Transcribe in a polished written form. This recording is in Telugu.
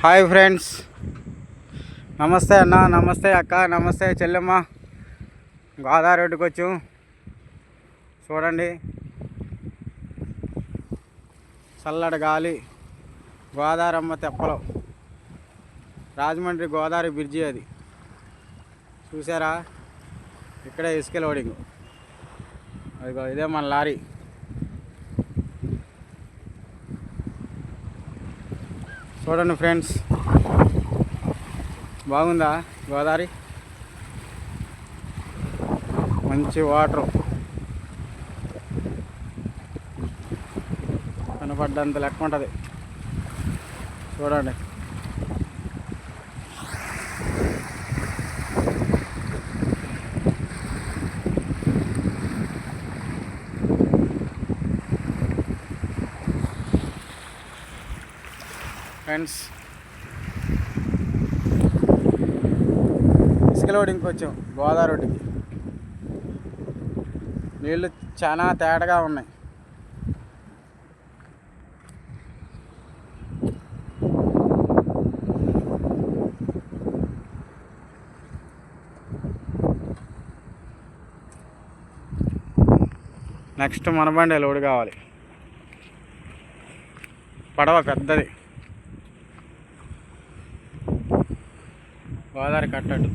హాయ్ ఫ్రెండ్స్, నమస్తే అన్న, నమస్తే అక్క, నమస్తే చెల్లెమ్మ. గోదావరి రోడ్డుకి వచ్చాం. చూడండి, చల్లటి గాలి, గోదావరి అమ్మ తెప్పలు, రాజమండ్రి గోదావరి బ్రిడ్జి. అది చూసారా? ఇక్కడే ఇసుక లోడింగ్. అదిగో ఇదే మన లారీ. చూడండి ఫ్రెండ్స్, బాగుందా గోదావరి? మంచి వాటర్ కనపడ్డంత లెక్క ఉంటుంది. చూడండి, ఫ్రెండ్స్ ఇసుక లోడింగ్కి వచ్చాం గోదావరి రోడ్డుకి. నీళ్ళు చాలా తేటగా ఉన్నాయి. నెక్స్ట్ మన బండి లోడ్ కావాలి. పడవ పెద్దది, గోదావరి కట్టడు.